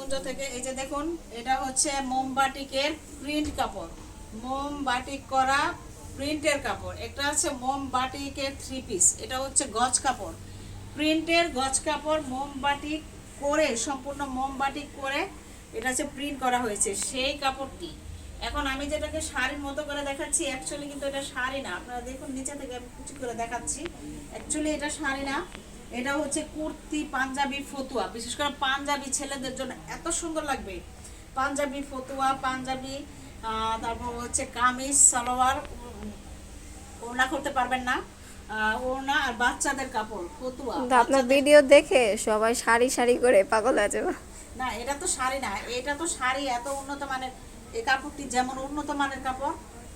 কুঞ্জ থেকে। এই যে দেখুন, এটা হচ্ছে মোমবাটিকের প্রিন্ট কাপড়, মোমবাটিক করা প্রিন্টের কাপড়। এটা হচ্ছে মোমবাটিকের 3 পিস, এটা হচ্ছে গজ কাপড়, প্রিন্টের গজ কাপড়, মোমবাটিক করে, সম্পূর্ণ মোমবাটিক করে এটা হচ্ছে প্রিন্ট করা হয়েছে সেই কাপড়টি। এখন আমি যেটাকে শাড়ির মতো করে দেখাচ্ছি, অ্যাকচুয়ালি কিন্তু এটা শাড়ি না। আপনারা দেখুন, নিচে থেকে আমি কুচি করে দেখাচ্ছি, অ্যাকচুয়ালি এটা শাড়ি না, এটা হচ্ছে কুর্তি, পাঞ্জাবি, ফতুয়া। বিশেষ করে পাঞ্জাবি ছেলেদের জন্য এত সুন্দর লাগবে। পাঞ্জাবি, ফতুয়া, পাঞ্জাবি, তারপর হচ্ছে কামিজ, সালোয়ার, ওড়না করতে পারবেন না, ওড়না আর বাচ্চাদের কাপড় ফতুয়া। কিন্তু আপনার ভিডিও দেখে সবাই শাড়ি শাড়ি করে পাগল হয়ে যাবে। না, এটা তো শাড়ি না, এটা তো শাড়ি। এত উন্নত মানের এই কাপড়টি, যেমন উন্নত মানের কাপড়,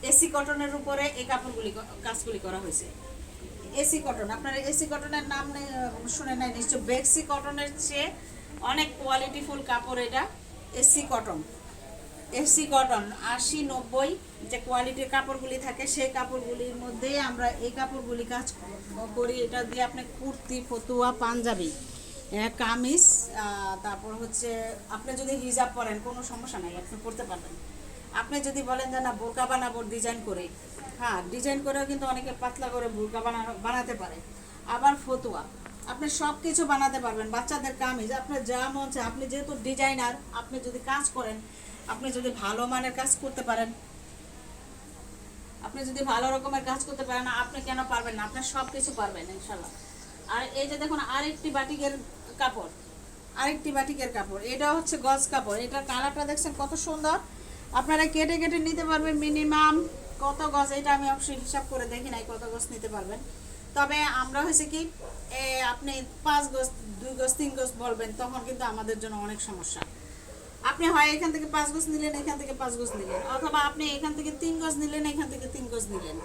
এসি কটনের উপরে এই কাপড়গুলি, কাজগুলি করা হয়েছে। এসি কটন, আপনারা এসি কটনের নাম শুনে নাই নিশ্চয়। বেক্সি কটনের চেয়ে অনেক কোয়ালিটিফুল কাপড় এটা, এসি কটন। এসি কটন 80-90 যে কোয়ালিটির কাপড়গুলি থাকে, সেই কাপড়গুলির মধ্যেই আমরা এই কাপড়গুলি কাজ করি। এটা দিয়ে আপনি কুর্তি, ফতুয়া, পাঞ্জাবি, কামিজ, তারপর হচ্ছে আপনি যদি হিজাব পরেন কোনো সমস্যা নাই, আপনি পরতে পারবেন। আপনি যদি বলেন যে না বোরকা বানাবো ডিজাইন করে, হ্যাঁ ডিজাইন করেও কিন্তু অনেকে পাতলা করে বোরকা বানাতে পারে। আবার ফতুয়া আপনি সব কিছু বানাতে পারবেন। বাচ্চাদের কামিজ আপনার যা মন চায়, আপনি যেহেতু ডিজাইনার, আপনি যদি কাজ করেন, আপনি যদি ভালো মানের কাজ করতে পারেন, আপনি যদি ভালো রকমের কাজ করতে পারেন, আপনি কেন পারবেন না? আপনি সব কিছু পারবেন ইনশাল্লাহ। আর এই যে দেখুন, আরেকটি বাটিকের কাপড়, আরেকটি বাটিকের কাপড়, এটা হচ্ছে গজ কাপড়। এটা কালারটা দেখছেন কত সুন্দর। আপনারা কেটে কেটে নিতে পারবেন। মিনিমাম কত গজ, এটা আমি অবশ্যই হিসাব করে দেখি নাই কত গজ নিতে পারবেন। তবে আমরা হয়েছে কি, আপনি 5 গজ, 2 গজ, 3 গজ বলবেন, তখন কিন্তু আমাদের জন্য অনেক সমস্যা। আপনি হয় এখান থেকে 5 গজ নিলেন, এখান থেকে 5 গজ নিলেন, অথবা আপনি এখান থেকে 3 গজ নিলেন, এখান থেকে 3 গজ নিলেন,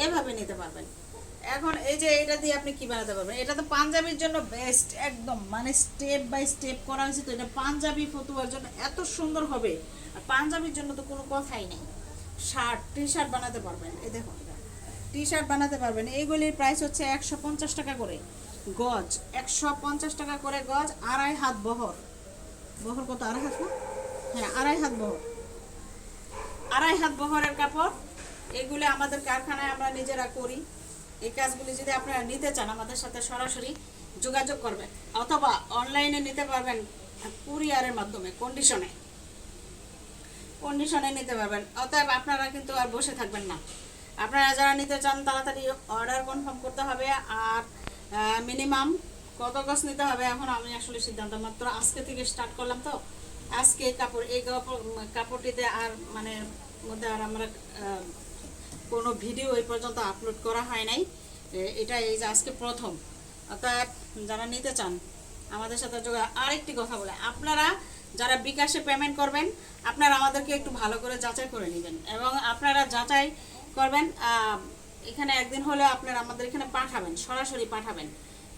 এভাবে নিতে পারবেন। এখন এই যে এটা দিয়ে আপনি কি বানাতে পারবেন, এটা তো পাঞ্জাবির জন্য বেস্ট একদম, মানে স্টেপ বাই স্টেপ করা হয়েছে। তো এটা পাঞ্জাবি ফতুয়ার জন্য এত সুন্দর হবে। আর পাঞ্জাবির জন্য তো কোনো কথাই নেই। শার্ট, টি শার্ট বানাতে পারবেন। এই দেখুন, টি শার্ট বানাতে পারবেন। এইগুলির প্রাইস হচ্ছে 150 টাকা করে গজ, 150 টাকা করে গজ, 2.5 হাত বহর। বহর কত, 2.5 হাত না? হ্যাঁ, 2.5 হাত বহর, 2.5 হাত বহরের কাপড়। এগুলো আমাদের কারখানায় আমরা নিজেরা করি। এই কাজগুলি যদি আপনারা নিতে চান, আমাদের সাথে সরাসরি যোগাযোগ করবেন, অথবা অনলাইনে নিতে পারবেন, কুরিয়ারের মাধ্যমে, কন্ডিশনে নিতে পারবেন। অতএব আপনারা কিন্তু আর বসে থাকবেন না। আপনারা যারা নিতে চান তাড়াতাড়ি অর্ডার কনফার্ম করতে হবে। আর মিনিমাম কত গজ নিতে হবে, এখন আমি আসলে সিদ্ধান্ত মাত্র আজকে থেকে স্টার্ট করলাম। তো আজকে এই কাপড়টিতে আর মানে মধ্যে আর আমরা কোনো ভিডিও এই পর্যন্ত আপলোড করা হয় নাই। এটা এই যে আজকে প্রথম। অর্থাৎ যারা নিতে চান আমাদের সাথে যোগাযোগ। আরেকটি কথা বলে, আপনারা যারা বিকাশে পেমেন্ট করবেন, আপনারা আমাদেরকে একটু ভালো করে যাচাই করে নেবেন, এবং আপনারা যাচাই করবেন। এখানে একদিন হলে আপনারা আমাদের এখানে পাঠাবেন, সরাসরি পাঠাবেন,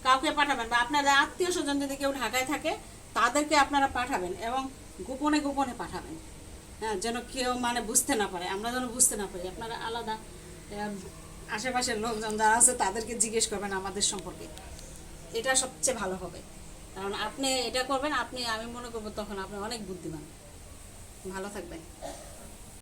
কাউকে পাঠাবেন, বা আপনাদের আত্মীয় স্বজন যদি কেউ ঢাকায় থাকে তাদেরকে আপনারা পাঠাবেন, এবং গোপনে গোপনে পাঠাবেন। হ্যাঁ, যেন কেউ মানে বুঝতে না পারে, আমরা যেন বুঝতে না পারি। আপনারা আলাদা আশেপাশের লোকজন যারা আছে তাদেরকে জিজ্ঞেস করবেন আমাদের সম্পর্কে। এটা সবচেয়ে ভালো হবে, কারণ আপনি এটা করবেন, আমি মনে করবো তখন আপনি অনেক বুদ্ধিমান। ভালো থাকবেন।